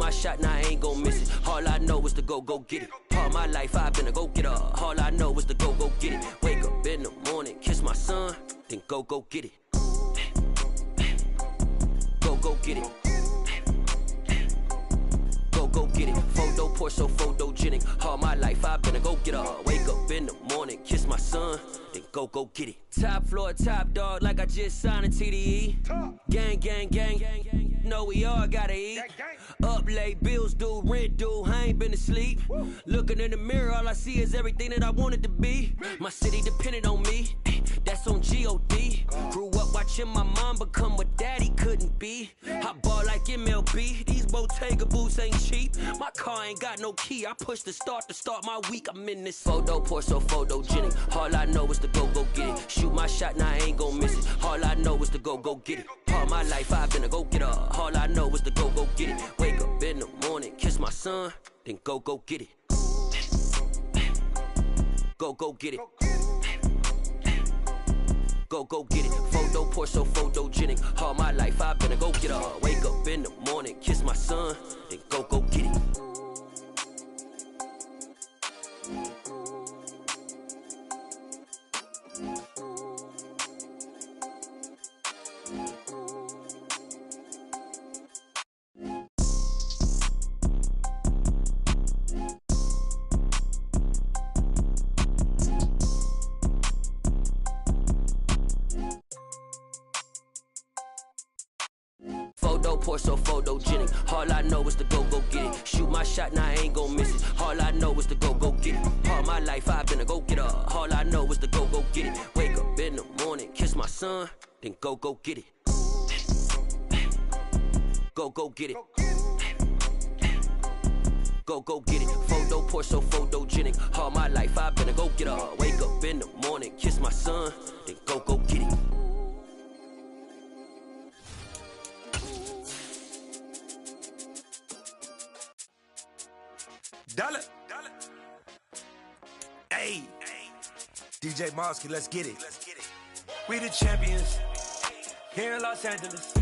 my shot, now I ain't gon' miss it. All I know is to go get it. All my life I've been a go-getter. All I know is to go get it. Wake up in the morning, kiss my son, then go get it. Go get it. Go get it. Photo poor, so photogenic. All my life I've been a go-getter. Wake up in the morning, kiss my son, then go get it. Top floor, top dog, like I just signed a TDE. Gang, gang, gang, gang, gang. Know we all gotta eat. Up late, bills due, rent due, I ain't been asleep. Looking in the mirror, all I see is everything that I wanted to be. My city depended on me, that's on G.O.D. Grew up watching my mom become what daddy couldn't be. I ball like MLB, these Bottega boots ain't cheap. My car ain't got no key, I push the start to start my week. I'm in this photo poor, so photogenic. All I know is to go get it. Shoot my shot, now I ain't gon' miss it. All I know is to go get it. All my life I've been a go-getter. All I know is to go get it. Wake up in the morning, kiss my son, then go get it. Go get it. Go get it. Photo poor, so photogenic. All my life I've been a go-getter. Wake up in the morning, kiss my son, then go get it. Photo poor, so photogenic. All I know is to go get it. Shoot my shot, now I ain't gon' miss it. All I know is to go get it. All my life I've been a go-getter. All I know is to go get it. Wake up in the morning, kiss my son, then go get it. Go get it. Go get it. Photo poor, so photogenic. All my life I've been a go-getter. Wake up in the morning, kiss my son, then go get it. Dollar. Hey, DJ Mosky, let's get it. We the champions here in Los Angeles.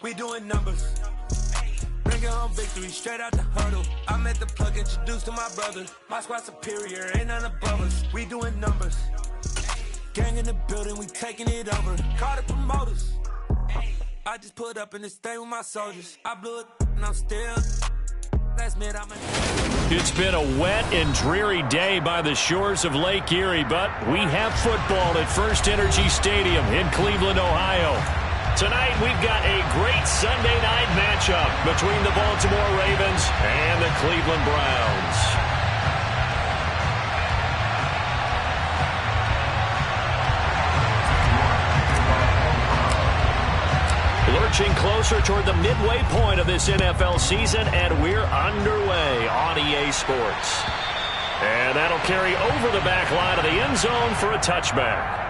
We doing numbers. Bringing home victory straight out the huddle. I'm at the plug, introduced to my brother. My squad superior, ain't none above us. We doing numbers. Gang in the building, we taking it over. Call the promoters. I just put up in this thing with my soldiers. I blew it and I'm still. It's been a wet and dreary day by the shores of Lake Erie, but we have football at First Energy Stadium in Cleveland, Ohio. Tonight we've got a great Sunday night matchup between the Baltimore Ravens and the Cleveland Browns. Lurching closer toward the midway point of this NFL season, and we're underway on EA Sports. And that'll carry over the back line of the end zone for a touchback.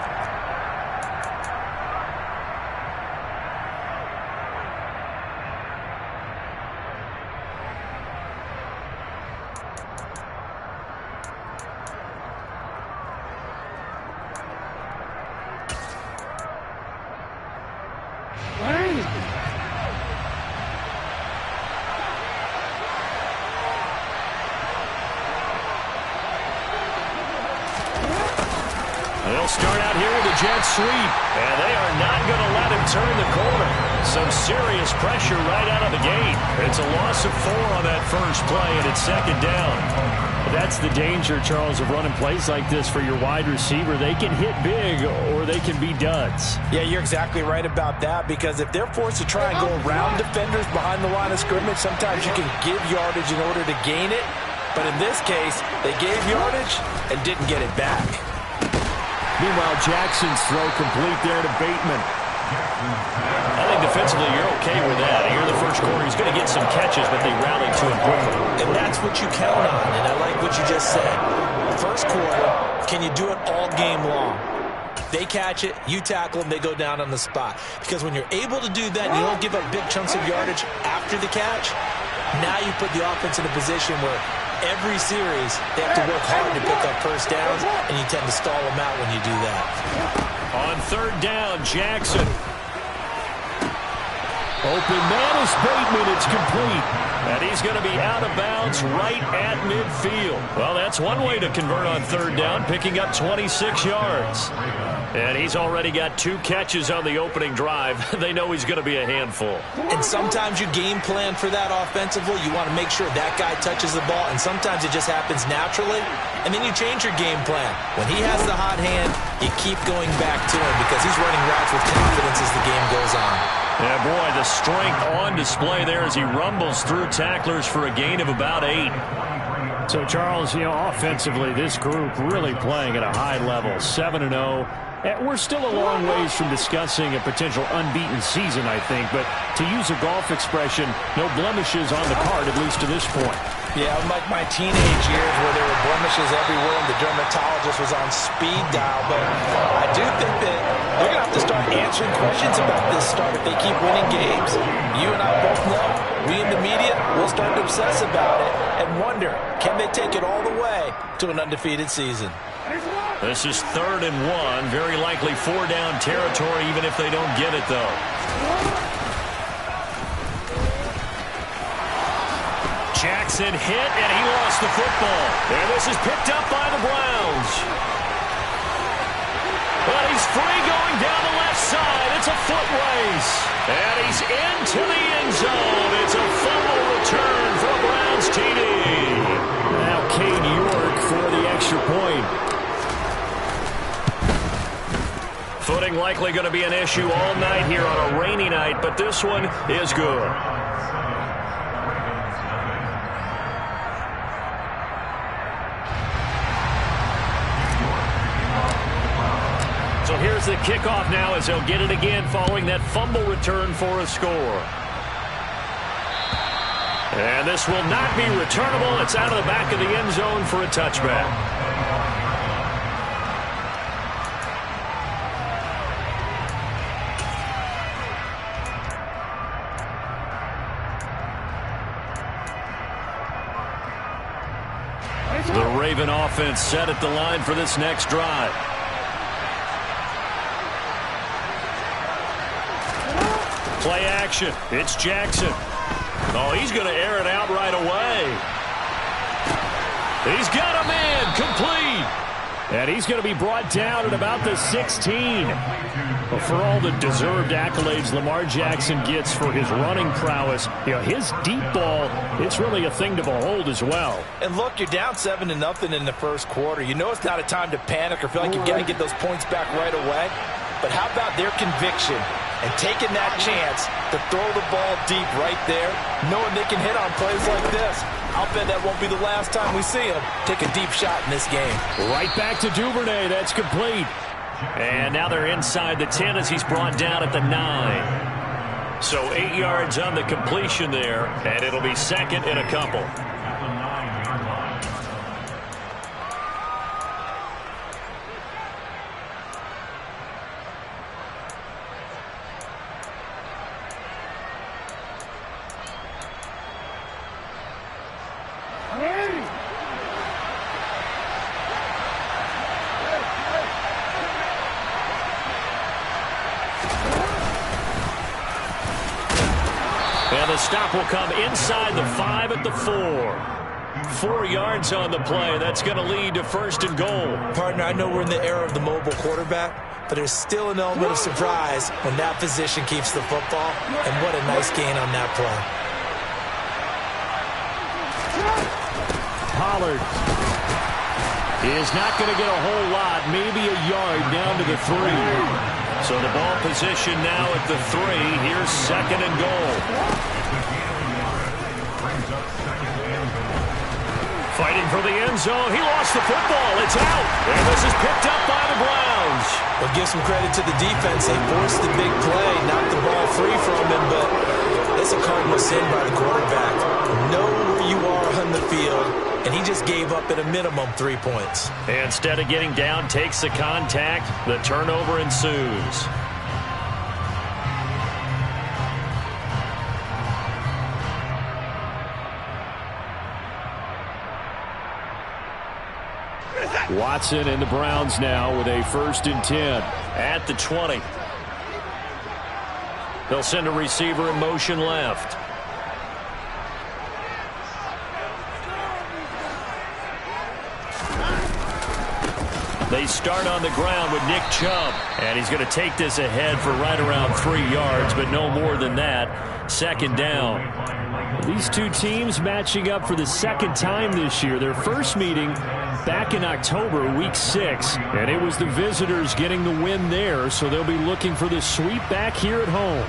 They'll start out here with a jet sweep, and they are not going to let him turn the corner. Some serious pressure right out of the gate. It's a loss of 4 on that first play, and it's second down. That's the danger, Charles, of running plays like this for your wide receiver. They can hit big or they can be duds. Yeah, you're exactly right about that, because if they're forced to try and go around defenders behind the line of scrimmage, sometimes you can give yardage in order to gain it. But in this case, they gave yardage and didn't get it back. Meanwhile, Jackson's throw complete there to Bateman. I think defensively you're okay with that. Here in the first quarter, he's going to get some catches, but they rallied to him quickly. And that's what you count on, and I like what you just said. First quarter, can you do it all game long? They catch it, you tackle them, they go down on the spot. Because when you're able to do that, and you don't give up big chunks of yardage after the catch, now you put the offense in a position where every series, they have to work hard to pick up first downs, and you tend to stall them out when you do that. On third down, Jackson. Open man is Bateman. It's complete. And he's going to be out of bounds right at midfield. Well, that's one way to convert on third down, picking up 26 yards. And he's already got 2 catches on the opening drive. They know he's going to be a handful. And sometimes you game plan for that offensively. You want to make sure that guy touches the ball, and sometimes it just happens naturally. And then you change your game plan. When he has the hot hand, you keep going back to him because he's running routes with confidence as the game goes on. Yeah, boy, the strength on display there as he rumbles through tacklers for a gain of about 8. So, Charles, offensively, this group really playing at a high level, 7-0. We're still a long ways from discussing a potential unbeaten season, I think. But to use a golf expression, no blemishes on the card, at least to this point. Yeah, unlike my teenage years where there were blemishes everywhere and the dermatologist was on speed dial. But I do think that they're going to have to start answering questions about this start if they keep winning games. You and I both know, we in the media will start to obsess about it and wonder, can they take it all the way to an undefeated season? This is 3rd and 1. Very likely 4-down territory, even if they don't get it, though. Jackson hit, and he lost the football. And this is picked up by the Browns. But he's free going down the left side. It's a foot race. And he's into the end zone. It's a fumble return for a Browns TD. Now Cade York for the extra point. Footing likely going to be an issue all night here on a rainy night, but this one is good. So here's the kickoff now as they'll get it again following that fumble return for a score. And this will not be returnable. It's out of the back of the end zone for a touchback. The Raven offense set at the line for this next drive. Play action. It's Jackson. Oh, he's going to air it out right away. He's got a man complete. And he's going to be brought down at about the 16. But for all the deserved accolades Lamar Jackson gets for his running prowess, his deep ball, it's really a thing to behold as well. And look, you're down 7-0 in the first quarter. You know it's not a time to panic or feel like you've got to get those points back right away. But how about their conviction and taking that chance to throw the ball deep right there, knowing they can hit on plays like this? I'll bet that won't be the last time we see him take a deep shot in this game. Right back to Duvernay. That's complete. And now they're inside the 10 as he's brought down at the 9. So 8 yards on the completion there, and it'll be 2nd and a couple. And the stop will come inside the 5 at the 4. 4 yards on the play. That's going to lead to 1st and goal. Partner, I know we're in the era of the mobile quarterback, but there's still an element of surprise when that position keeps the football. And what a nice gain on that play. Pollard is not going to get a whole lot, maybe a yard down to the 3. So the ball position now at the 3. Here's 2nd and goal. Fighting for the end zone. He lost the football. It's out. And this is picked up by the Browns. Well, give some credit to the defense. They forced the big play, knocked the ball free from him, but it's a cardinal sin by the quarterback. Know where you are on the field, and he just gave up at a minimum 3 points. Instead of getting down, takes the contact. The turnover ensues. Watson and the Browns now with a 1st and 10. At the 20. They'll send a receiver in motion left. They start on the ground with Nick Chubb. And he's going to take this ahead for right around 3 yards, but no more than that. Second down. These two teams matching up for the second time this year. Their first meeting back in October, week 6. And it was the visitors getting the win there, so they'll be looking for the sweep back here at home.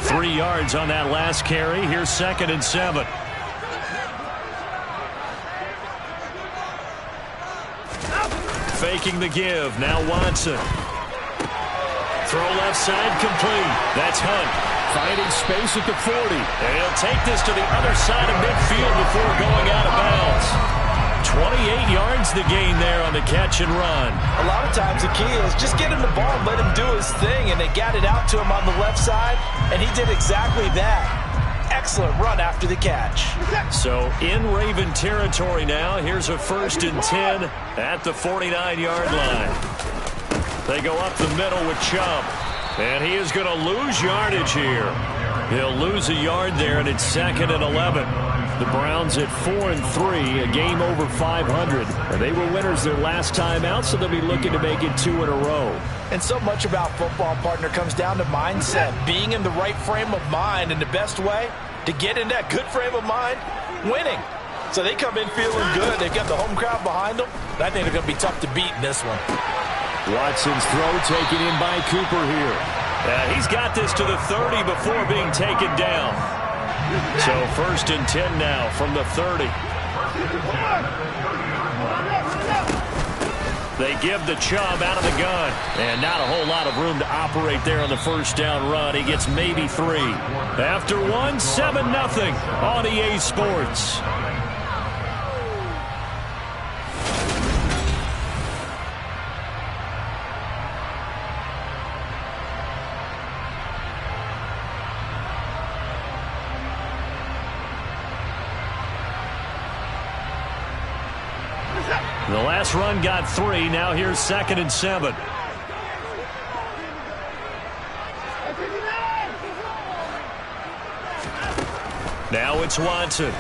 Three yards on that last carry. Here's 2nd and 7. Faking the give. Now Watson. Throw left side complete. That's Hunt. Finding space at the 40. And he'll take this to the other side of midfield before going out of bounds. 28 yards the gain there on the catch and run. A lot of times the key is just get him the ball and let him do his thing, and they got it out to him on the left side, and he did exactly that. Excellent run after the catch. So in Raven territory now. Here's a 1st and 10 at the 49-yard line. They go up the middle with Chubb, and he is going to lose yardage here. He'll lose a yard there, and it's 2nd and 11. The Browns at 4-3, a game over 500. And they were winners their last time out, so they'll be looking to make it 2 in a row. And so much about football, partner, comes down to mindset. Being in the right frame of mind, and the best way to get in that good frame of mind, winning. So they come in feeling good. They've got the home crowd behind them. And I think they're going to be tough to beat in this one. Watson's throw taken in by Cooper here. He's got this to the 30 before being taken down. So 1st and 10 now from the 30. They give the Chubb out of the gun. And not a whole lot of room to operate there on the 1st down run. He gets maybe 3. After 1, 7-0 on EA Sports. The last run got 3. Now here's 2nd and 7. Now it's Watson. And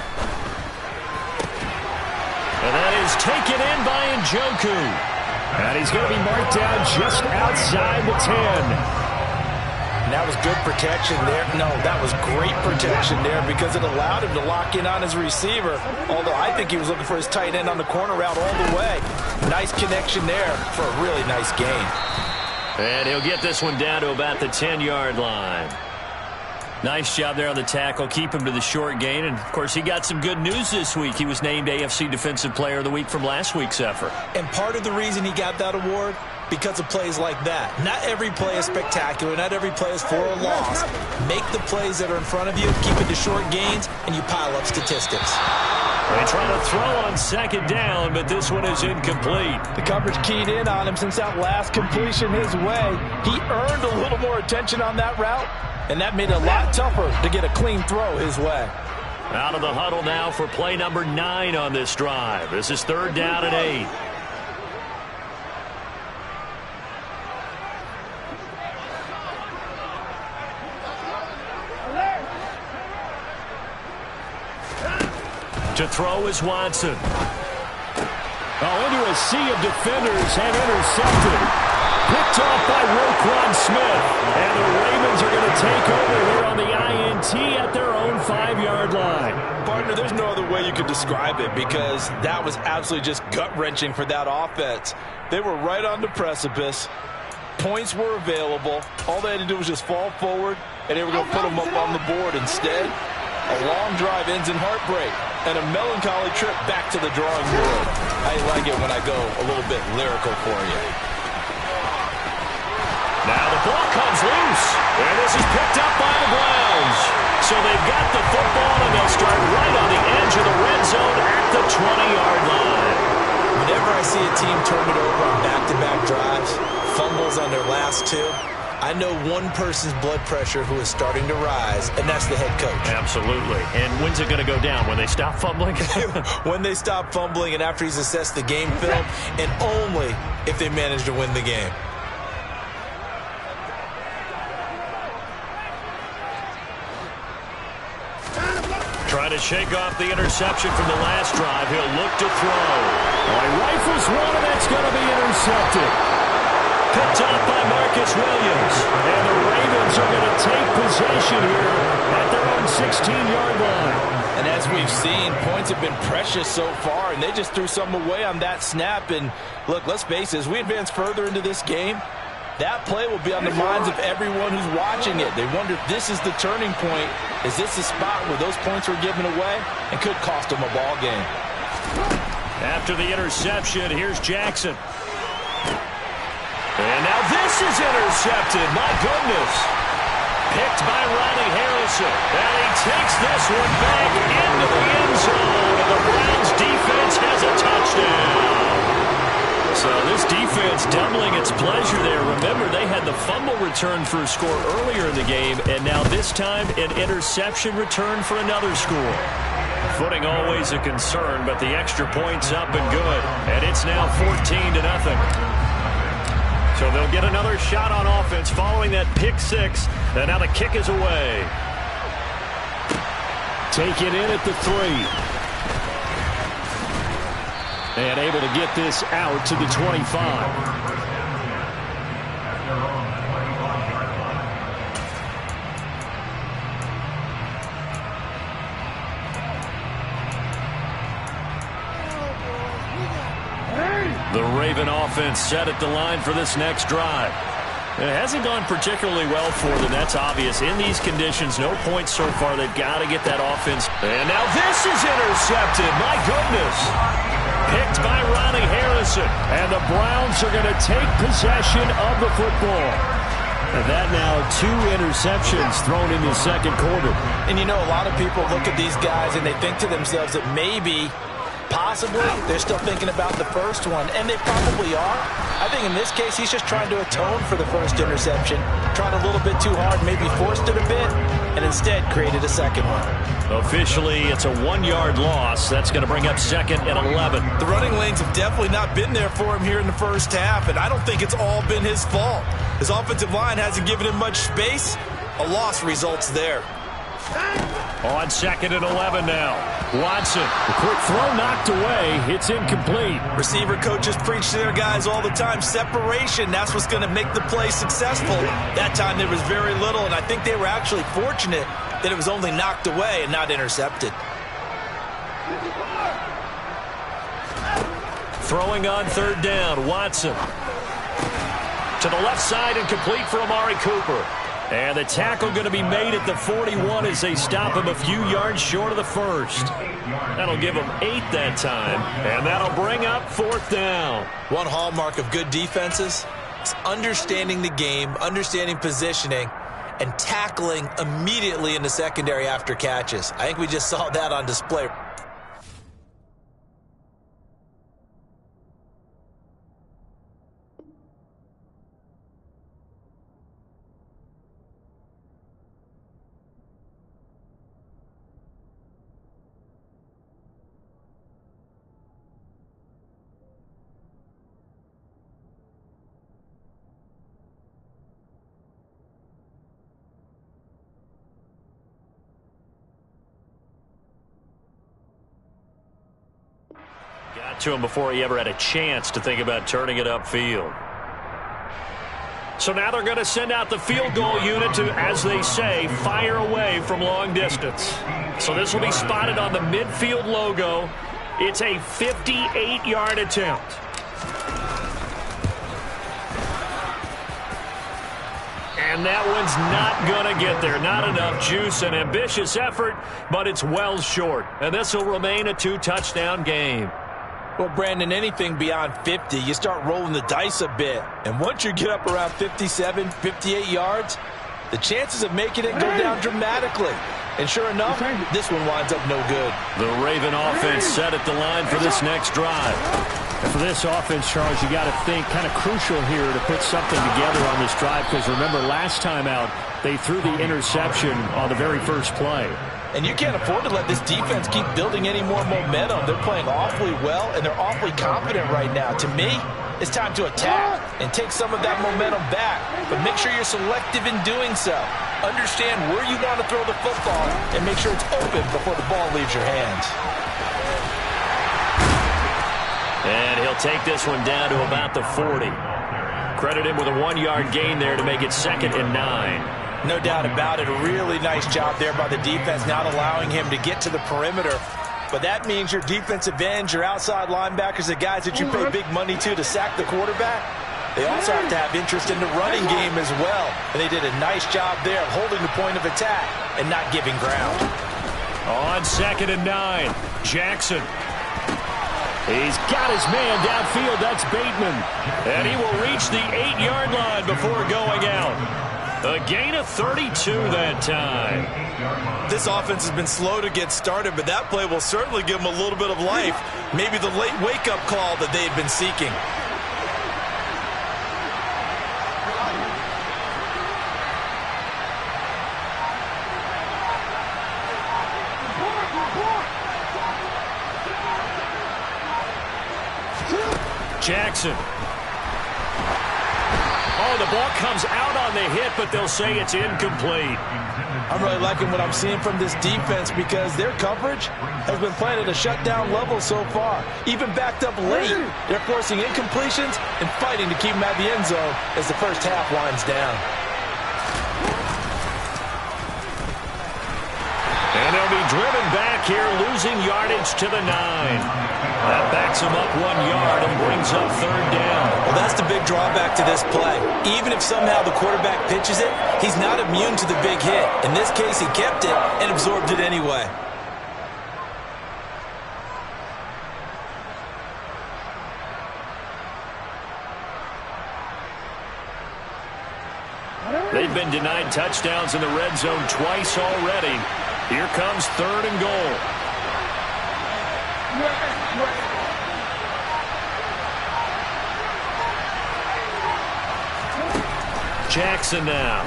that is taken in by Njoku. And he's going to be marked down just outside the 10. And that was good protection there. No, that was great protection there because it allowed him to lock in on his receiver. Although I think he was looking for his tight end on the corner route all the way. Nice connection there for a really nice gain. And he'll get this one down to about the 10-yard line. Nice job there on the tackle. Keep him to the short gain. And, of course, he got some good news this week. He was named AFC Defensive Player of the Week from last week's effort. And part of the reason he got that award, because of plays like that. Not every play is spectacular. Not every play is for a loss. Make the plays that are in front of you, keep it to short gains, and you pile up statistics. They try to throw on 2nd down, but this one is incomplete. The coverage keyed in on him since that last completion his way. He earned a little more attention on that route, and that made it a lot tougher to get a clean throw his way. Out of the huddle now for play number 9 on this drive. This is 3rd down and 8. To throw is Watson. Into a sea of defenders and intercepted. Picked off by Roquan Smith. And the Ravens are going to take over here on the INT at their own 5-yard line. Partner, there's no other way you could describe it because that was absolutely just gut-wrenching for that offense. They were right on the precipice. Points were available. All they had to do was just fall forward, and they were going to put them up on the board. Instead, a long drive ends in heartbreak and a melancholy trip back to the drawing board. I like it when I go a little bit lyrical for you. Now the ball comes loose, and this is picked up by the Browns. So they've got the football, and they'll start right on the edge of the red zone at the 20-yard line. Whenever I see a team turn it over on back-to-back drives, fumbles on their last 2, I know one person's blood pressure who is starting to rise, and that's the head coach. Absolutely. And when's it going to go down? When they stop fumbling? When they stop fumbling and after he's assessed the game film, and only if they manage to win the game. Trying to shake off the interception from the last drive. He'll look to throw. He rifles one, and that's going to be intercepted. Picked up by Marcus Williams. And the Ravens are going to take possession here at their own 16-yard line. And as we've seen, points have been precious so far, and they just threw some away on that snap. And look, let's face it, as we advance further into this game, that play will be on the minds of everyone who's watching it. They wonder if this is the turning point. Is this the spot where those points were given away and could cost them a ball game? After the interception, here's Jackson. And now this is intercepted. My goodness. Picked by Ronnie Harrison. And he takes this one back into the end zone. And the Browns defense has a touchdown. So this defense doubling its pleasure there. Remember, they had the fumble return for a score earlier in the game, and now this time an interception return for another score. Footing always a concern, but the extra point's up and good. And it's now 14-0. So they'll get another shot on offense following that pick six, and now the kick is away. Take it in at the 3. And able to get this out to the 25. The Raven offense set at the line for this next drive. It hasn't gone particularly well for them. That's obvious. In these conditions, no points so far. They've got to get that offense. And now this is intercepted. My goodness. Picked by Ronnie Harrison. And the Browns are going to take possession of the football. And that now 2 interceptions thrown in the second quarter. And you know, a lot of people look at these guys and they think to themselves that maybe, possibly, they're still thinking about the first one. And they probably are. I think in this case, he's just trying to atone for the first interception. Tried a little bit too hard, maybe forced it a bit, and instead created a second one. Officially, it's a 1-yard loss. That's going to bring up 2nd and 11. The running lanes have definitely not been there for him here in the first half, and I don't think it's all been his fault. His offensive line hasn't given him much space. A loss results there. On 2nd and 11 now. Watson. The quick throw knocked away. It's incomplete. Receiver coaches preach to their guys all the time. Separation, that's what's going to make the play successful. That time there was very little, and I think they were actually fortunate that it was only knocked away and not intercepted. Throwing on 3rd down. Watson. To the left side and complete for Amari Cooper. And the tackle going to be made at the 41 as they stop him a few yards short of the first. That'll give him 8 that time. And that'll bring up 4th down. One hallmark of good defenses is understanding the game, understanding positioning, and tackling immediately in the secondary after catches. I think we just saw that on display. Got to him before he ever had a chance to think about turning it upfield. So now they're going to send out the field goal unit to, as they say, fire away from long distance. So this will be spotted on the midfield logo. It's a 58-yard attempt. And that one's not going to get there. Not enough juice. An ambitious effort, but it's well short. And this will remain a 2-touchdown game. Well, Brandon, anything beyond 50, you start rolling the dice a bit. And once you get up around 57, 58 yards, the chances of making it go down dramatically. And sure enough, this one winds up no good. The Raven offense set at the line for this next drive. And for this offense, Charles, you got to think kind of crucial here to put something together on this drive, because remember last time out, they threw the interception on the very first play. And you can't afford to let this defense keep building any more momentum. They're playing awfully well, and they're awfully confident right now. To me, it's time to attack and take some of that momentum back. But make sure you're selective in doing so. Understand where you want to throw the football and make sure it's open before the ball leaves your hands. And he'll take this one down to about the 40. Credit him with a 1-yard gain there to make it 2nd and 9. No doubt about it. A really nice job there by the defense, not allowing him to get to the perimeter. But that means your defensive ends, your outside linebackers, the guys that you pay big money to sack the quarterback, they also have to have interest in the running game as well. And they did a nice job there of holding the point of attack and not giving ground. On 2nd and 9, Jackson. He's got his man downfield. That's Bateman. And he will reach the 8-yard line before going out. A gain of 32 that time. This offense has been slow to get started, but that play will certainly give them a little bit of life. Maybe the late wake-up call that they had been seeking. Jackson. Oh, the ball comes out on the hit, but they'll say it's incomplete. I'm really liking what I'm seeing from this defense because their coverage has been playing at a shutdown level so far. Even backed up late, they're forcing incompletions and fighting to keep them out of the end zone as the first half winds down. And they'll be driven back here, losing yardage to the 9. That backs him up 1 yard and brings up 3rd down. Well, that's the big drawback to this play. Even if somehow the quarterback pitches it, he's not immune to the big hit. In this case, he kept it and absorbed it anyway. They've been denied touchdowns in the red zone twice already. Here comes 3rd and goal. Jackson now.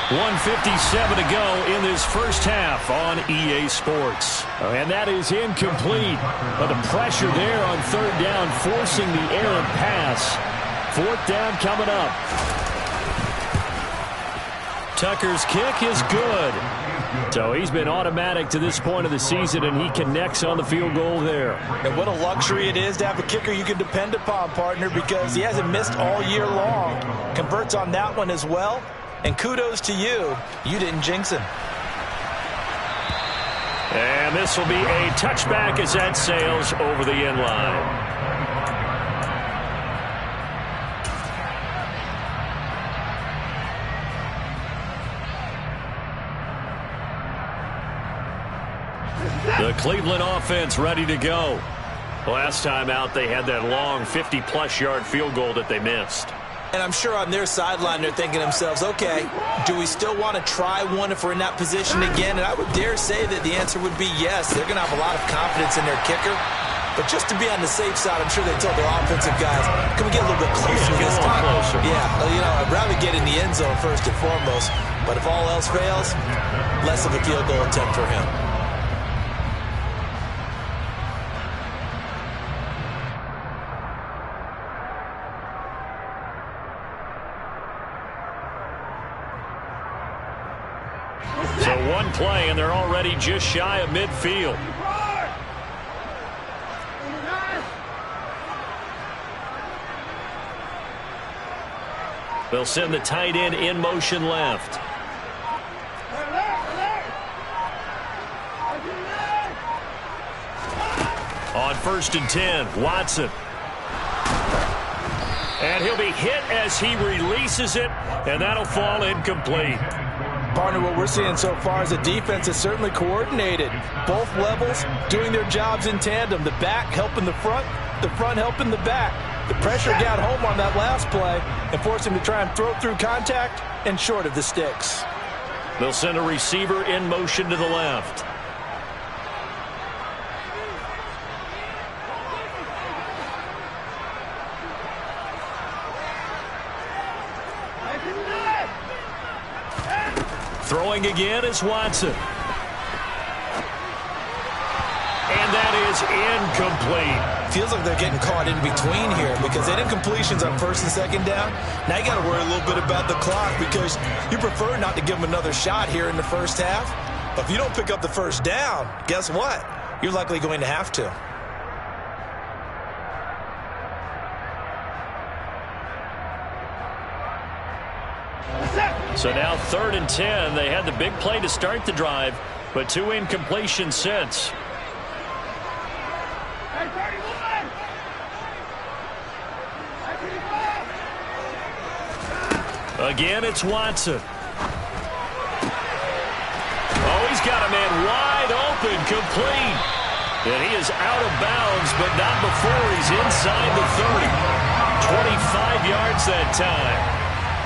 1:57 to go in this first half on EA Sports. And that is incomplete. But the pressure there on 3rd down, forcing the errant pass. 4th down coming up. Tucker's kick is good. So he's been automatic to this point of the season, and he connects on the field goal there. And what a luxury it is to have a kicker you can depend upon, partner, because he hasn't missed all year long. Converts on that one as well. And kudos to you. You didn't jinx him. And this will be a touchback as that sails over the end line. The Cleveland offense ready to go. Last time out, they had that long 50-plus yard field goal that they missed. And I'm sure on their sideline, they're thinking to themselves, okay, do we still want to try one if we're in that position again? And I would dare say that the answer would be yes. They're going to have a lot of confidence in their kicker. But just to be on the safe side, I'm sure they told their offensive guys, can we get a little bit closer this time? Yeah, well, you know, I'd rather get in the end zone first and foremost. But if all else fails, less of a field goal attempt for him. So one play, and they're already just shy of midfield. They'll send the tight end in motion left. On 1st and 10, Watson. And he'll be hit as he releases it, and that'll fall incomplete. Partner, what we're seeing so far is a defense that's certainly coordinated. Both levels doing their jobs in tandem. The back helping the front helping the back. The pressure got home on that last play and forced him to try and throw through contact and short of the sticks. They'll send a receiver in motion to the left. Throwing again is Watson. And that is incomplete. feels like they're getting caught in between here because they did completions on first and second down. Now you got to worry a little bit about the clock because you prefer not to give them another shot here in the first half. But if you don't pick up the first down, guess what? You're likely going to have to. So now 3rd and 10. They had the big play to start the drive, but 2 incompletions since. Again, it's Watson. Oh, he's got a man wide open, complete. And he is out of bounds, but not before he's inside the 30. 25 yards that time.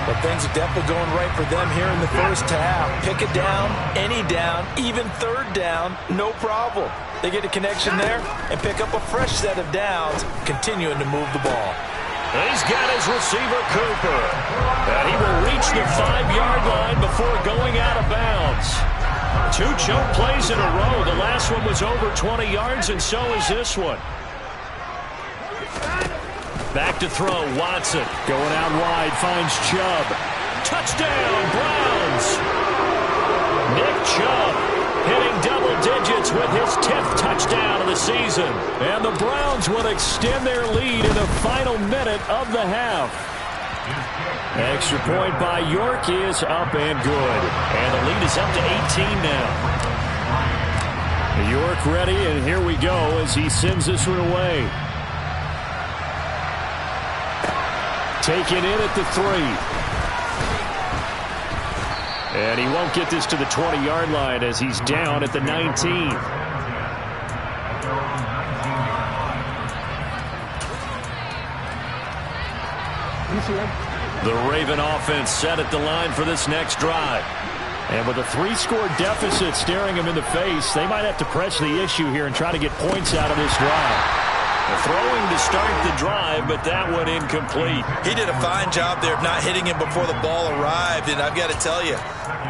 But things are definitely going right for them here in the first half. Pick it down, any down, even 3rd down, no problem. They get a connection there and pick up a fresh set of downs, continuing to move the ball. He's got his receiver, Cooper. And he will reach the 5-yard line before going out of bounds. 2 choke plays in a row. The last one was over 20 yards, and so is this one. Back to throw, Watson. Going out wide, finds Chubb. Touchdown, Browns! Nick Chubb hitting double digits with his 10th touchdown of the season. And the Browns will extend their lead in the final minute of the half. Extra point by York is up and good. And the lead is up to 18 now. York ready, and here we go as he sends this one away. Taken in at the 3. And he won't get this to the 20-yard line as he's down at the 19. The Raven offense set at the line for this next drive. And with a 3-score deficit staring him in the face, they might have to press the issue here and try to get points out of this drive. Throwing to start the drive, but that one incomplete. He did a fine job there of not hitting him before the ball arrived, and I've got to tell you,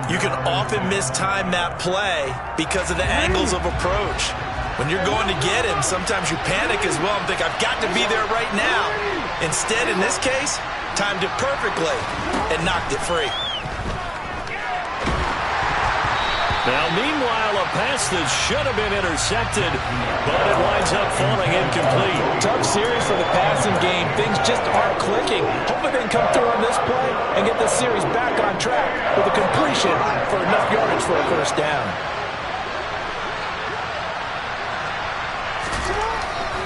you can often mistime that play because of the angles of approach. When you're going to get him, sometimes you panic as well and think, I've got to be there right now. Instead, in this case, timed it perfectly and knocked it free. Now, meanwhile, a pass that should have been intercepted, but it winds up falling incomplete. Tough series for the passing game. Things just aren't clicking. Hopefully they can come through on this play and get the series back on track with a completion for enough yardage for a first down.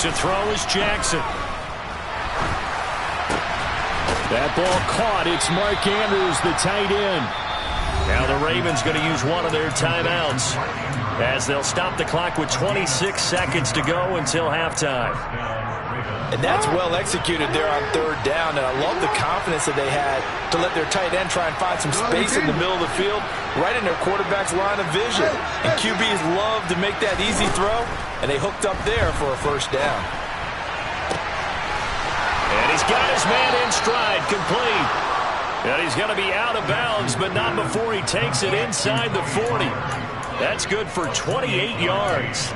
To throw is Jackson. That ball caught. It's Mark Andrews, the tight end. Now the Ravens going to use one of their timeouts as they'll stop the clock with 26 seconds to go until halftime. And that's well executed there on 3rd down, and I love the confidence that they had to let their tight end try and find some space in the middle of the field, right in their quarterback's line of vision. And QBs love to make that easy throw, and they hooked up there for a first down. And he's got his man in stride, complete. And he's going to be out of bounds, but not before he takes it inside the 40. That's good for 28 yards.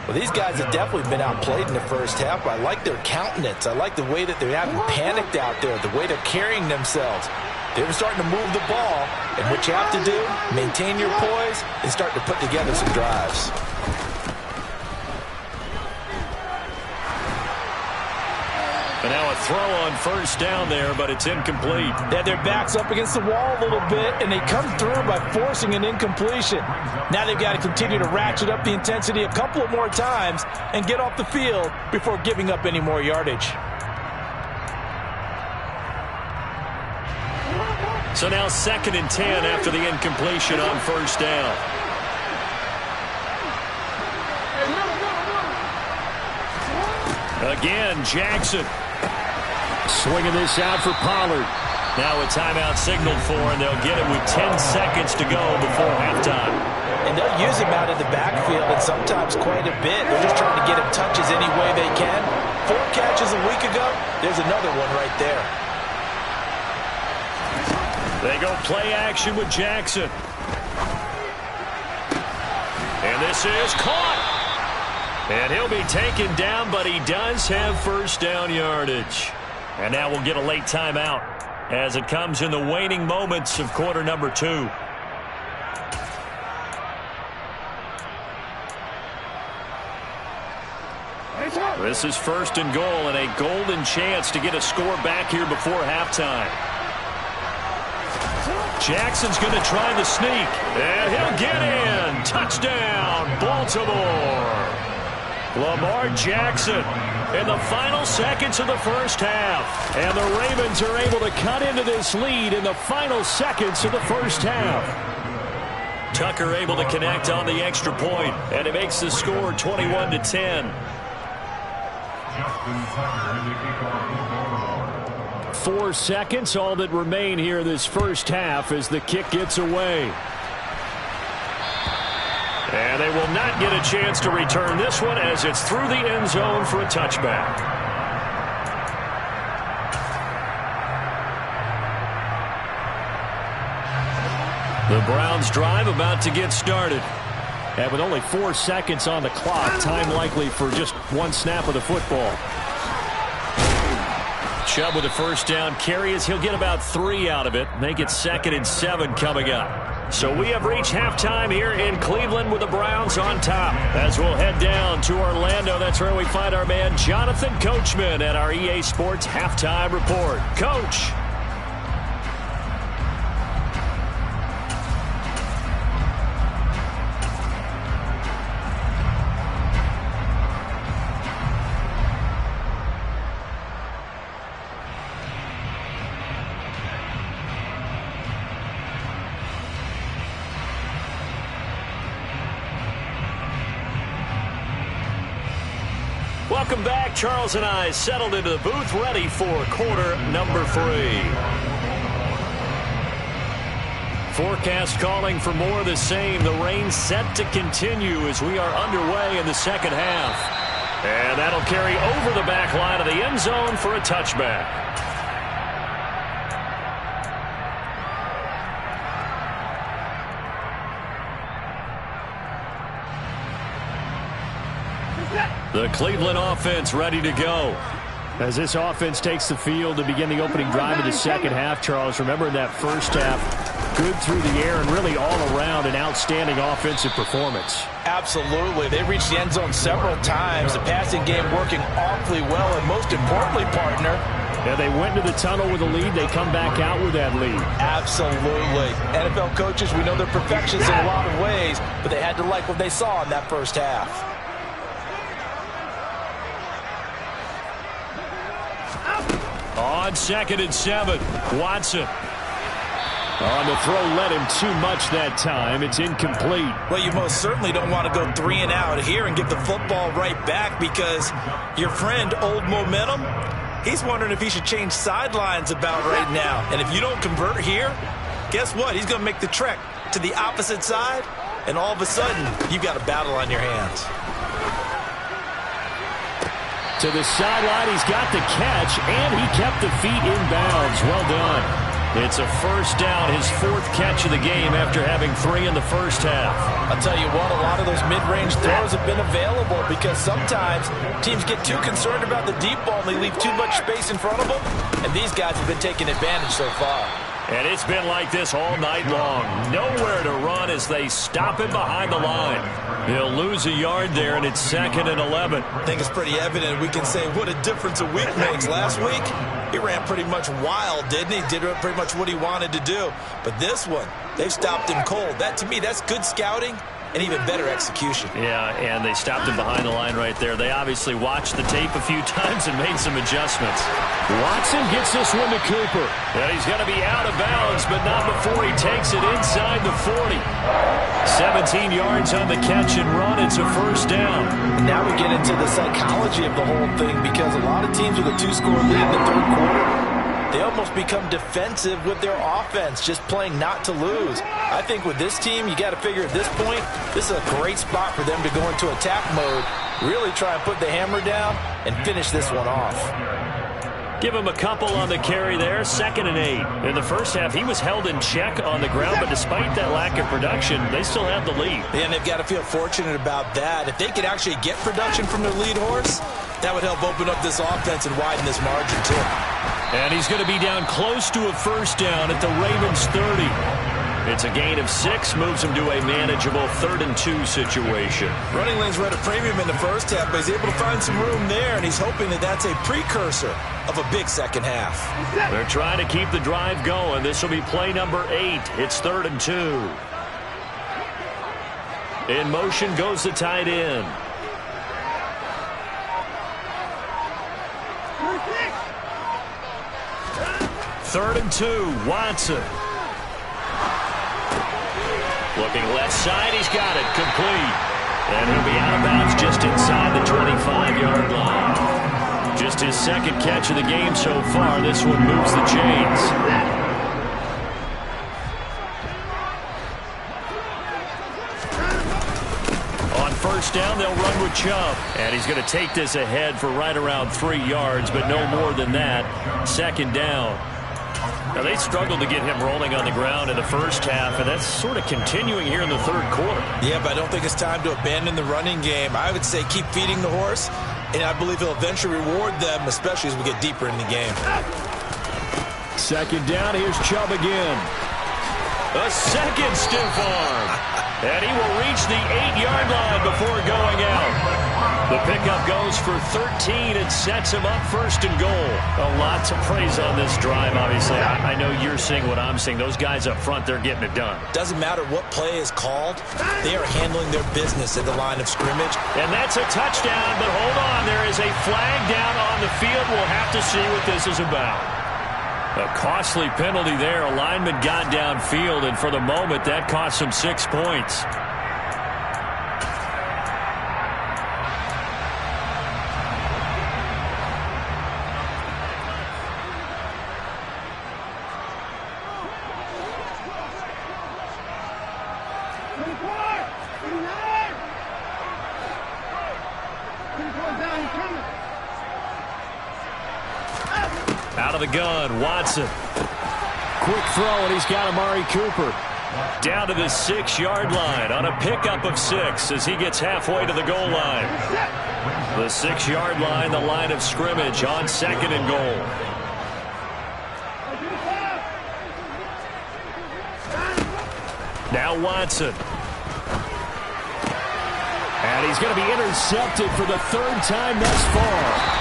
Well, these guys have definitely been outplayed in the first half, but I like their countenance. I like the way that they haven't panicked out there, the way they're carrying themselves. They're starting to move the ball, and what you have to do, maintain your poise and start to put together some drives. And now a throw on first down there, but it's incomplete. Yeah, their back's up against the wall a little bit, and they come through by forcing an incompletion. Now they've got to continue to ratchet up the intensity a couple of more times and get off the field before giving up any more yardage. So now 2nd and 10 after the incompletion on first down. Again, Jackson. Swinging this out for Pollard. Now a timeout signaled for, and they'll get it with 10 seconds to go before halftime. And they'll use him out in the backfield, and sometimes quite a bit. They're just trying to get him touches any way they can. 4 catches a week ago. There's another one right there. They go play action with Jackson. And this is caught. And he'll be taken down, but he does have first down yardage. And now we'll get a late timeout as it comes in the waning moments of quarter number 2. This is first and goal and a golden chance to get a score back here before halftime. Jackson's going to try the sneak, and he'll get in. Touchdown, Baltimore. Lamar Jackson in the final seconds of the first half. And the Ravens are able to cut into this lead in the final seconds of the first half. Tucker able to connect on the extra point, and it makes the score 21-10. 4 seconds, all that remain here this first half as the kick gets away. And they will not get a chance to return this one as it's through the end zone for a touchback. The Browns drive about to get started. And with only 4 seconds on the clock, time likely for just one snap of the football. Chubb with a first down carry as he'll get about 3 out of it. Make it 2nd and 7 coming up. So we have reached halftime here in Cleveland with the Browns on top. As we'll head down to Orlando, that's where we find our man Jonathan Coachman at our EA Sports Halftime Report. Coach. Welcome back. Charles and I settled into the booth, ready for quarter number 3. Forecast calling for more of the same. The rain set to continue as we are underway in the second half. And that'll carry over the back line of the end zone for a touchback. The Cleveland offense ready to go. As this offense takes the field to begin the opening drive of the second half, Charles, remember in that first half, good through the air and really all around an outstanding offensive performance. Absolutely. They reached the end zone several times. The passing game working awfully well, and most importantly, partner, yeah, they went to the tunnel with a lead. They come back out with that lead. Absolutely. NFL coaches, we know they're perfectionists in a lot of ways, but they had to like what they saw in that first half. On 2nd and 7, Watson. On the throw, led him too much that time. It's incomplete. Well, you most certainly don't want to go 3 and out here and get the football right back because your friend, Old Momentum, he's wondering if he should change sidelines about right now. And if you don't convert here, guess what? He's going to make the trek to the opposite side, and all of a sudden, you've got a battle on your hands. To the sideline, he's got the catch, and he kept the feet in bounds. Well done. It's a first down, his 4th catch of the game after having 3 in the first half. I'll tell you what, a lot of those mid-range throws have been available because sometimes teams get too concerned about the deep ball and they leave too much space in front of them, and these guys have been taking advantage so far. And it's been like this all night long. Nowhere to run as they stop him behind the line. He'll lose a yard there, and it's 2nd and 11. I think it's pretty evident. We can say what a difference a week makes. Last week, he ran pretty much wild, didn't he? Did pretty much what he wanted to do. But this one, they've stopped him cold. That, to me, that's good scouting and even better execution. Yeah, and they stopped him behind the line right there. They obviously watched the tape a few times and made some adjustments. Watson gets this one to Cooper. And he's going to be out of bounds, but not before he takes it inside the 40. 17 yards on the catch and run. It's a first down. Now we get into the psychology of the whole thing because a lot of teams with a 2-score lead in the third quarter, they almost become defensive with their offense, just playing not to lose. I think with this team, you got to figure at this point, this is a great spot for them to go into attack mode, really try and put the hammer down and finish this one off. Give him a couple on the carry there, 2nd and 8. In the first half, he was held in check on the ground, but despite that lack of production, they still have the lead. And they've got to feel fortunate about that. If they could actually get production from their lead horse, that would help open up this offense and widen this margin too. And he's going to be down close to a first down at the Ravens 30. It's a gain of 6, moves him to a manageable 3rd and 2 situation. Running lanes were at a premium in the first half, but he's able to find some room there, and he's hoping that that's a precursor of a big second half. They're trying to keep the drive going. This will be play number 8. It's 3rd and 2. In motion goes the tight end. Third and 2, Watson. Looking left side, he's got it, complete. And he'll be out of bounds just inside the 25-yard line. Just his 2nd catch of the game so far. This one moves the chains. On first down, they'll run with Chubb. And he's going to take this ahead for right around 3 yards, but no more than that. 2nd down. Now, they struggled to get him rolling on the ground in the first half, and that's sort of continuing here in the 3rd quarter. Yeah, but I don't think it's time to abandon the running game. I would say keep feeding the horse, and I believe he'll eventually reward them, especially as we get deeper in the game. 2nd down, here's Chubb again. A 2nd stiff arm. And he will reach the 8-yard line before going out. The pickup goes for 13 and sets him up 1st and goal. A lot to praise on this drive, obviously. I know you're seeing what I'm seeing. Those guys up front, they're getting it done. Doesn't matter what play is called. They are handling their business at the line of scrimmage. And that's a touchdown, but hold on. There is a flag down on the field. We'll have to see what this is about. A costly penalty there. A lineman got downfield, and for the moment, that cost him 6 points. Out of the gun, Watson. Quick throw, and he's got Amari Cooper. Down to the 6-yard line on a pickup of 6 as he gets halfway to the goal line. The 6-yard line, the line of scrimmage on 2nd and goal. Now Watson. And he's going to be intercepted for the 3rd time thus far.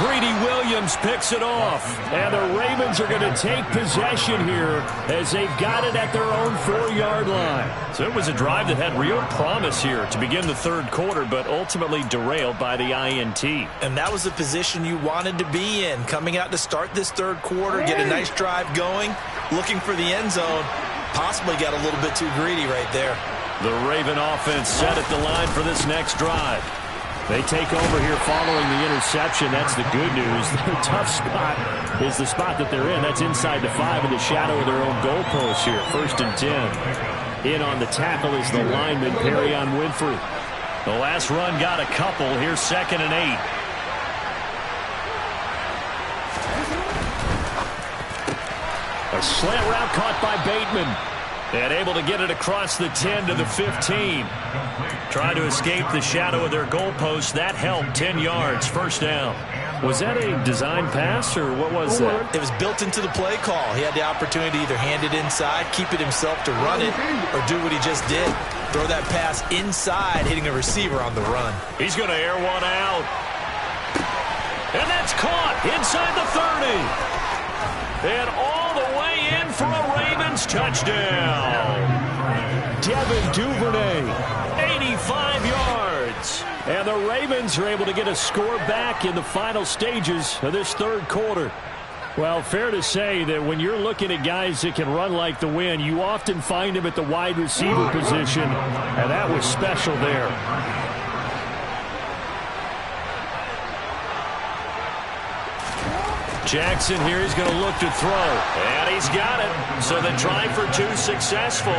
Greedy Williams picks it off, and the Ravens are going to take possession here as they've got it at their own 4-yard line. So it was a drive that had real promise here to begin the 3rd quarter, but ultimately derailed by the INT. And that was the position you wanted to be in, coming out to start this 3rd quarter, get a nice drive going, looking for the end zone. Possibly got a little bit too greedy right there. The Raven offense set at the line for this next drive. They take over here following the interception. That's the good news. The tough spot is the spot that they're in. That's inside the 5 in the shadow of their own goalpost here. 1st and 10. In on the tackle is the lineman, Perrion Winfrey. The last run got a couple. Here's 2nd and 8. A slant route caught by Bateman. And able to get it across the 10 to the 15. Trying to escape the shadow of their goalpost. That helped. 10 yards. 1st down. Was that a design pass, or what was that? It was built into the play call. He had the opportunity to either hand it inside, keep it himself to run it, or do what he just did. Throw that pass inside, hitting a receiver on the run. He's going to air one out. And that's caught inside the 30. And all the way in for a Ravens touchdown. Devin Duvernay, 85 yards. And the Ravens are able to get a score back in the final stages of this 3rd quarter. Well, fair to say that when you're looking at guys that can run like the wind, you often find them at the wide receiver position, and that was special there. Jackson here is going to look to throw. And he's got it. So the try for two successful.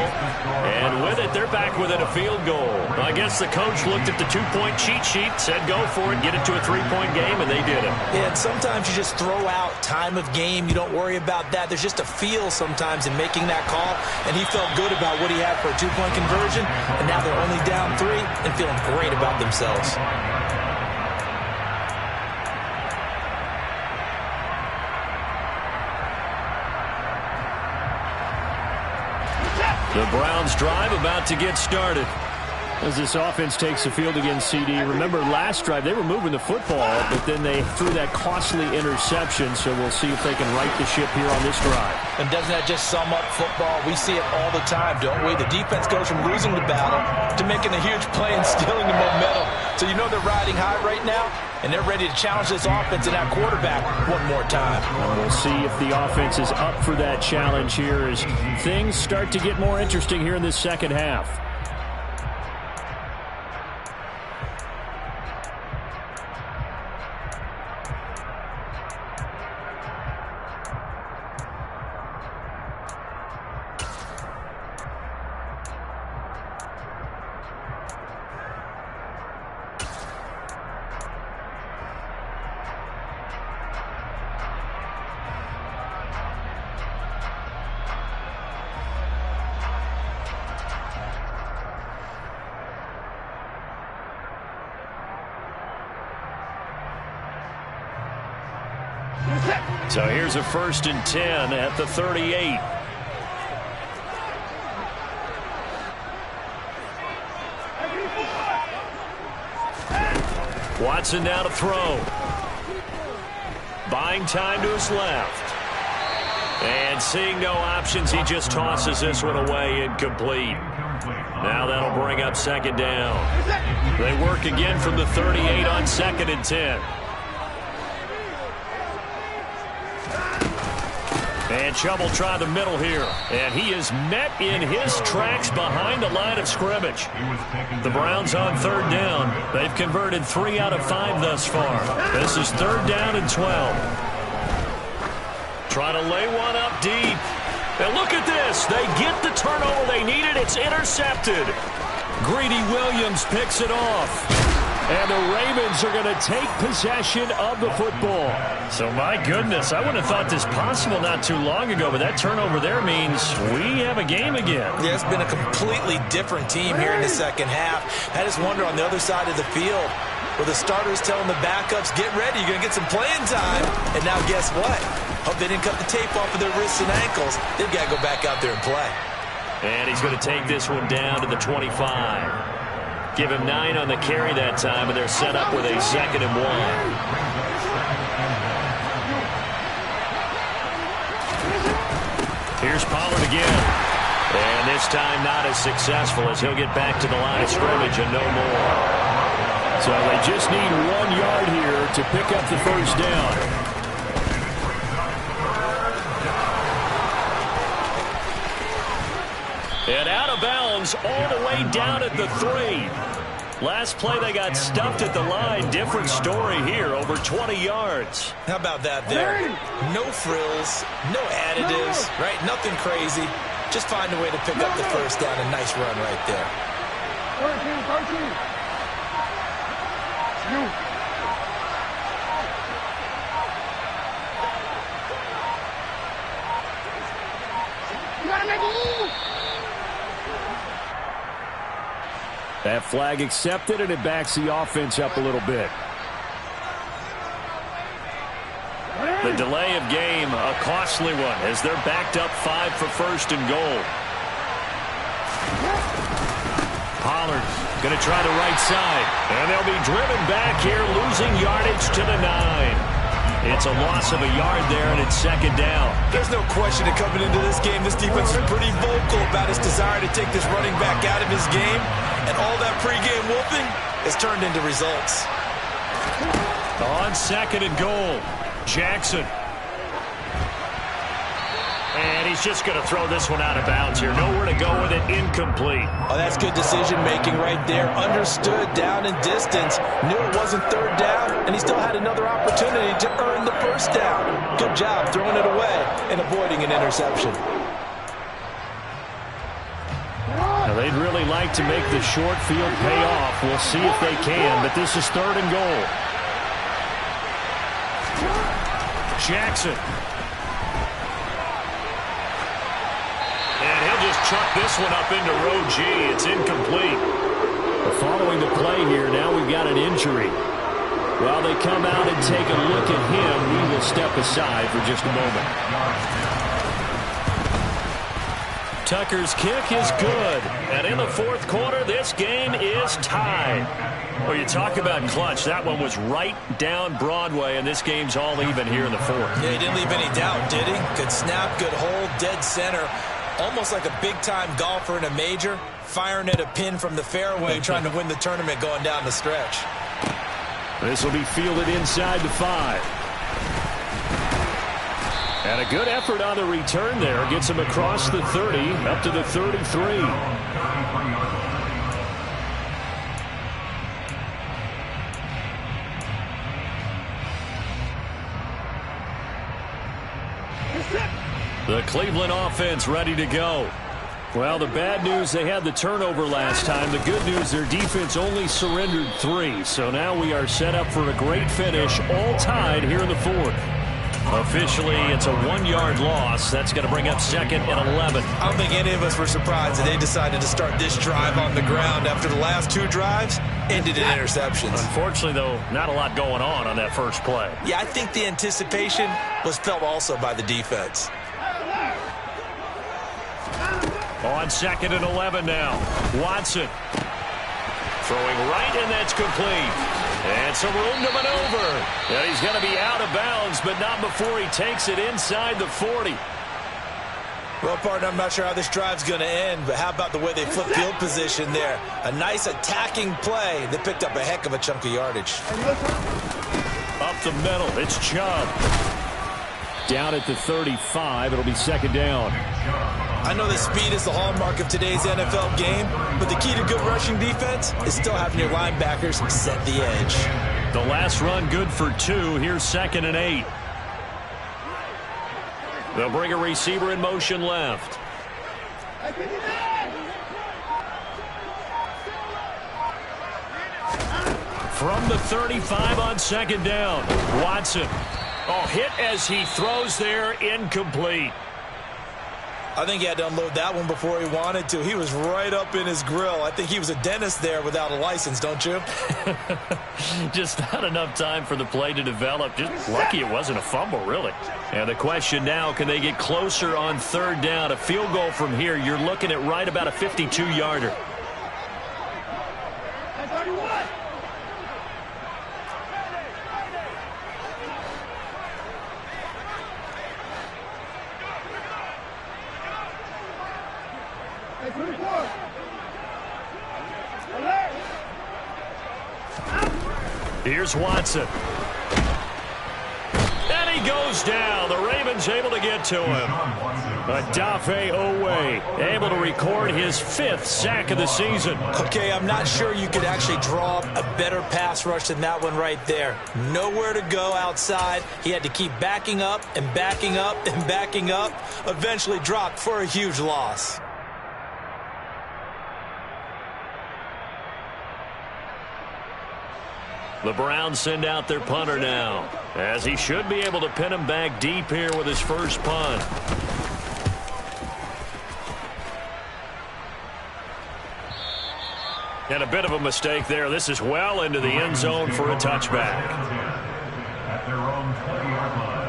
And with it, they're back within a field goal. I guess the coach looked at the two-point cheat sheet, said go for it, get it to a three-point game, and they did it. Yeah, and sometimes you just throw out time of game. You don't worry about that. There's just a feel sometimes in making that call. And he felt good about what he had for a two-point conversion. And now they're only down 3 and feeling great about themselves. The Browns drive about to get started. As this offense takes the field against CD, remember last drive they were moving the football, but then they threw that costly interception, so we'll see if they can right the ship here on this drive. And doesn't that just sum up football? We see it all the time, don't we? The defense goes from losing the battle to making a huge play and stealing the momentum. So you know they're riding high right now, and they're ready to challenge this offense and that quarterback one more time. And we'll see if the offense is up for that challenge here as things start to get more interesting here in this second half. So here's a 1st and 10 at the 38. Watson now to throw. Buying time to his left. And seeing no options, he just tosses this one away, incomplete. Now that'll bring up 2nd down. They work again from the 38 on 2nd and 10. And Chubb will try the middle here. And he is met in his tracks behind the line of scrimmage. The Browns on 3rd down. They've converted 3 out of 5 thus far. This is 3rd down and 12. Trying to lay one up deep. And look at this. They get the turnover they needed. It's intercepted. Greedy Williams picks it off. And the Ravens are going to take possession of the football. So, my goodness, I wouldn't have thought this possible not too long ago, but that turnover there means we have a game again. Yeah, it's been a completely different team here in the second half. I just wonder on the other side of the field, where the starters telling the backups, get ready, you're going to get some playing time. And now guess what? Hope they didn't cut the tape off of their wrists and ankles. They've got to go back out there and play. And he's going to take this one down to the 25. Give him 9 on the carry that time, and they're set up with a 2nd and 1. Here's Pollard again. And this time not as successful as he'll get back to the line of scrimmage and no more. So they just need 1 yard here to pick up the 1st down. And out of bounds all the way down at the 3. Last play they got stuffed at the line. Different story here, over 20 yards. How about that there? No frills, no additives, right? Nothing crazy. Just find a way to pick up the 1st down. A nice run right there. 13. You gotta make a move. That flag accepted, and it backs the offense up a little bit. The delay of game, a costly one, as they're backed up 5 for 1st and goal. Pollard going to try the right side, and they'll be driven back here, losing yardage to the 9. It's a loss of a yard there, and it's 2nd down. There's no question that coming into this game, this defense is pretty vocal about its desire to take this running back out of his game. And all that pregame whooping has turned into results. On 2nd and goal, Jackson. And he's just going to throw this one out of bounds here. Nowhere to go with it. Incomplete. Oh, that's good decision-making right there. Understood down and distance. Knew it wasn't third down, and he still had another opportunity to earn the first down. Good job throwing it away and avoiding an interception. Now, they'd really like to make the short field pay off. We'll see if they can, but this is 3rd and goal. Jackson. And he'll just chuck this one up into row G. It's incomplete. Following the play here, now we've got an injury. While they come out and take a look at him, we will step aside for just a moment. Tucker's kick is good. And in the 4th quarter, this game is tied. Well, you talk about clutch. That one was right down Broadway, and this game's all even here in the 4th. Yeah, he didn't leave any doubt, did he? Good snap, good hold, dead center. Almost like a big-time golfer in a major, firing at a pin from the fairway, trying to win the tournament going down the stretch. This will be fielded inside the 5. And a good effort on the return there. Gets him across the 30, up to the 33. The Cleveland offense ready to go. Well, the bad news, they had the turnover last time. The good news, their defense only surrendered 3. So now we are set up for a great finish, all tied here in the 4th. Officially, it's a 1-yard loss. That's going to bring up 2nd and 11. I don't think any of us were surprised that they decided to start this drive on the ground after the last 2 drives ended in interceptions. Unfortunately, though, not a lot going on that first play. Yeah, I think the anticipation was felt also by the defense. On 2nd and 11 now. Watson throwing right, and that's complete. And some room to maneuver. And he's going to be out of bounds, but not before he takes it inside the 40. Well, partner, I'm not sure how this drive's going to end, but how about the way they flip field position there? A nice attacking play that picked up a heck of a chunk of yardage. Up the middle, it's Chubb. Down at the 35, it'll be 2nd down. I know that speed is the hallmark of today's NFL game, but the key to good rushing defense is still having your linebackers set the edge. The last run good for 2. Here's 2nd and 8. They'll bring a receiver in motion left. From the 35 on 2nd down. Watson. Oh, hit as he throws there, incomplete. I think he had to unload that one before he wanted to. He was right up in his grill. I think he was a dentist there without a license, don't you? Just not enough time for the play to develop. Just lucky it wasn't a fumble, really. And the question now, can they get closer on 3rd down? A field goal from here, you're looking at right about a 52-yarder. Here's Watson. And he goes down. The Ravens able to get to him. Odafe Owe able to record his 5th sack of the season. Okay, I'm not sure you could actually draw up a better pass rush than that one right there. Nowhere to go outside. He had to keep backing up and backing up and backing up. Eventually dropped for a huge loss. The Browns send out their punter now, as he should be able to pin him back deep here with his first punt. And a bit of a mistake there. This is well into the end zone for a touchback. At their own 20-yard line.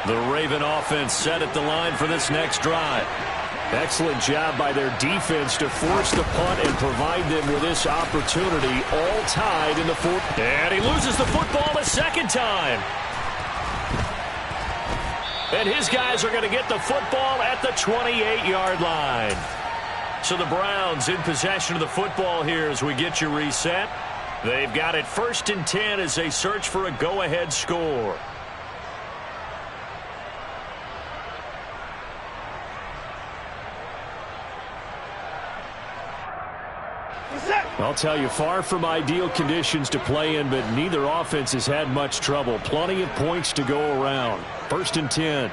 The Raven offense set at the line for this next drive. Excellent job by their defense to force the punt and provide them with this opportunity, all tied in the 4th. And he loses the football a second time. And his guys are going to get the football at the 28-yard line. So the Browns in possession of the football here as we get you reset. They've got it 1st and 10 as they search for a go-ahead score. I'll tell you, far from ideal conditions to play in, but neither offense has had much trouble. Plenty of points to go around. 1st and 10.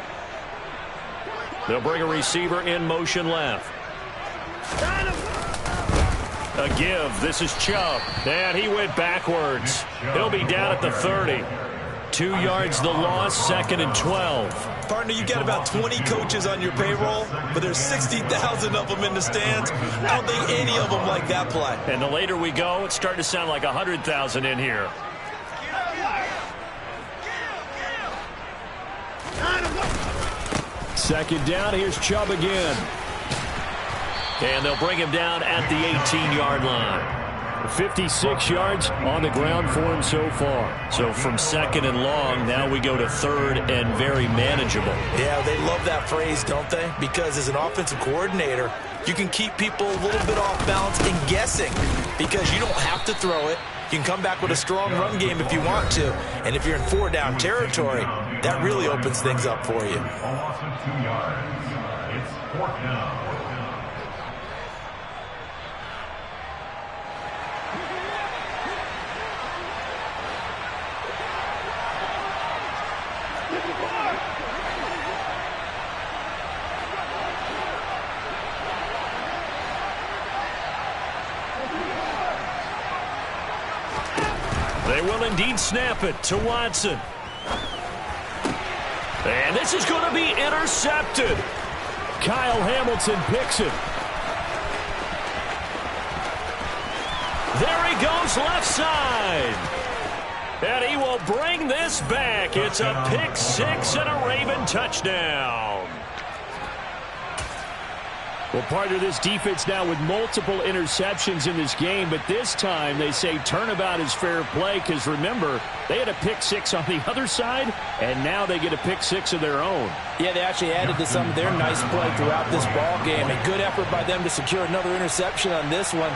They'll bring a receiver in motion left. A give. This is Chubb. And he went backwards. He'll be down at the 30. 2 yards the loss, 2nd and 12. Partner, you got about 20 coaches on your payroll, but there's 60,000 of them in the stands. I don't think any of them like that play. And the later we go, it's starting to sound like 100,000 in here. Second down, here's Chubb again. And they'll bring him down at the 18-yard line. 56 yards on the ground for him so far. So from 2nd and long, now we go to 3rd and very manageable. Yeah, they love that phrase, don't they? Because as an offensive coordinator, you can keep people a little bit off balance and guessing because you don't have to throw it. You can come back with a strong run game if you want to. And if you're in 4-down territory, that really opens things up for you. A loss of 2 yards. It's 4th down. They will indeed snap it to Watson. And this is going to be intercepted. Kyle Hamilton picks it. There he goes left side. And he will bring this back. It's a pick 6 and a Raven touchdown. Well, partner, this defense now with multiple interceptions in this game, but this time they say turnabout is fair play because, remember, they had a pick 6 on the other side, and now they get a pick 6 of their own. Yeah, they actually added to some of their nice play throughout this ball game. A good effort by them to secure another interception on this one.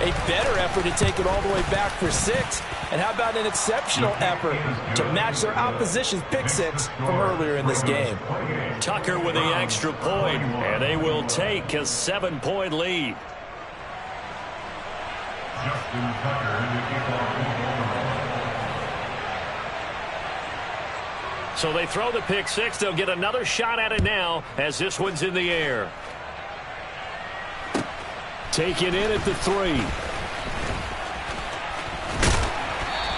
A better effort to take it all the way back for 6. And how about an exceptional effort to match their opposition's pick 6 from earlier in this game. Tucker with the extra point, and they will take a 7-point lead. Justin Tucker in the kickoff. So they throw the pick 6. They'll get another shot at it now as this one's in the air. Taken in at the 3.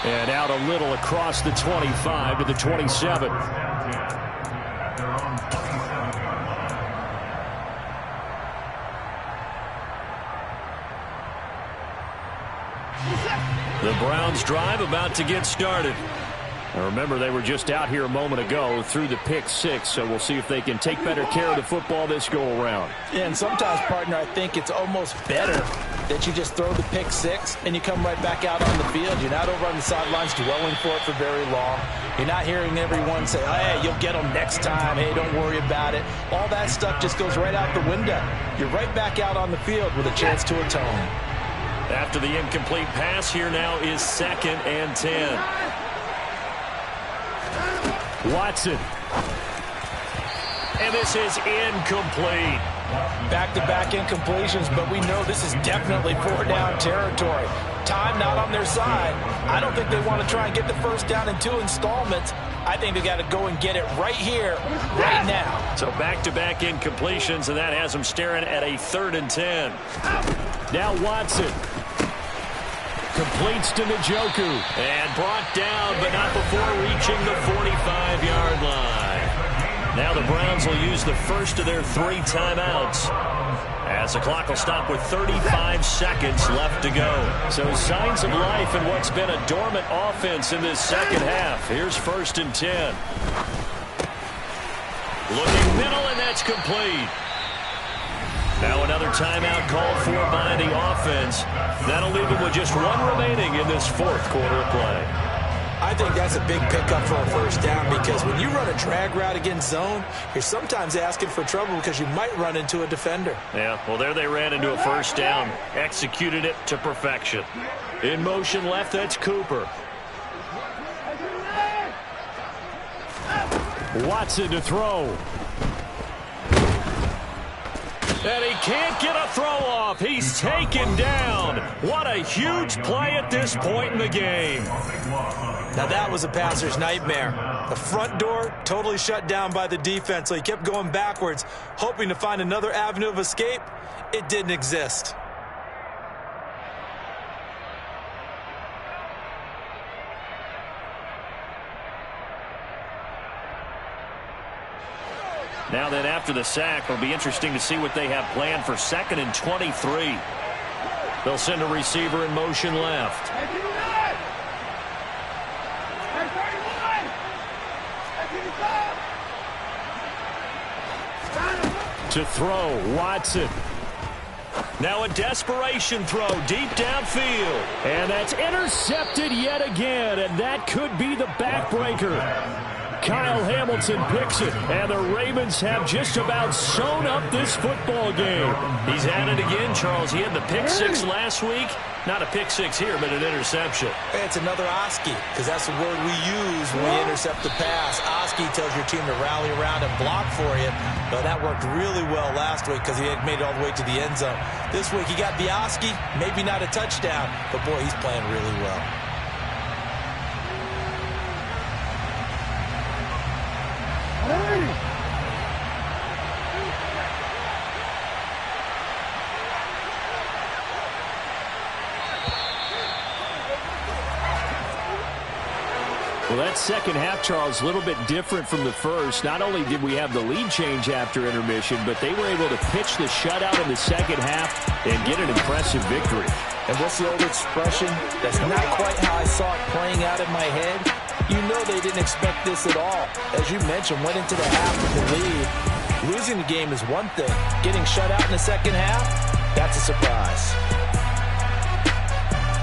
And out a little across the 25 to the 27. At their own 27-yard line. The Browns drive about to get started. Now remember, they were just out here a moment ago through the pick 6, so we'll see if they can take better care of the football this go-around. Yeah, and sometimes, partner, I think it's almost better that you just throw the pick 6 and you come right back out on the field. You're not over on the sidelines dwelling for it for very long. You're not hearing everyone say, oh, hey, you'll get them next time. Hey, don't worry about it. All that stuff just goes right out the window. You're right back out on the field with a chance to atone. After the incomplete pass, here now is 2nd and 10. Watson. And this is incomplete. Back-to-back incompletions, but we know this is definitely 4-down territory. Time not on their side. I don't think they want to try and get the first down in 2 installments. I think they got to go and get it right here, right now. So back-to-back incompletions, and that has them staring at a 3rd and 10. Now Watson. Completes to Njoku. And brought down, but not before reaching the 45-yard line. Now the Browns will use the first of their 3 timeouts, as the clock will stop with 35 seconds left to go. So signs of life in what's been a dormant offense in this second half. Here's 1st and 10. Looking middle, and that's complete. Now another timeout called for by the offense. That'll leave them with just 1 remaining in this 4th quarter of play. I think that's a big pickup for a first down because when you run a drag route against zone, you're sometimes asking for trouble because you might run into a defender. Yeah, well, there they ran into a first down. Executed it to perfection. In motion left, that's Cooper. Watson to throw. And he can't get a throw off. He's taken down. What a huge play at this point in the game. Now that was a passer's nightmare. The front door totally shut down by the defense, so he kept going backwards, hoping to find another avenue of escape. It didn't exist. Now then, after the sack, it'll be interesting to see what they have planned for 2nd and 23. They'll send a receiver in motion left. To throw, Watson. Now a desperation throw deep downfield. And that's intercepted yet again, and that could be the backbreaker. Kyle Hamilton picks it, and the Ravens have just about sewn up this football game. He's at it again, Charles. He had the pick six last week. Not a pick six here, but an interception. It's another Oski, because that's the word we use when we intercept the pass. Oski tells your team to rally around and block for you. But that worked really well last week because he had made it all the way to the end zone. This week he got the Oski, maybe not a touchdown, but boy, he's playing really well. Well, that second half, Charles, a little bit different from the first. Not only did we have the lead change after intermission, but they were able to pitch the shutout in the second half and get an impressive victory. And what's the old expression? That's not quite how I saw it playing out in my head. You know they didn't expect this at all. As you mentioned, went into the half with the lead. Losing the game is one thing. Getting shut out in the second half, that's a surprise.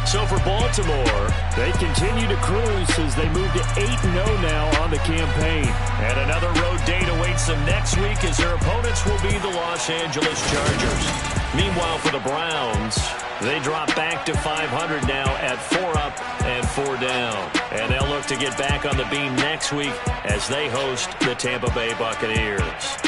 So for Baltimore, they continue to cruise as they move to 8-0 now on the campaign. And another road date awaits them next week as their opponents will be the Los Angeles Chargers. Meanwhile, for the Browns, they drop back to 500 now at 4 up and 4 down. And they'll look to get back on the beam next week as they host the Tampa Bay Buccaneers.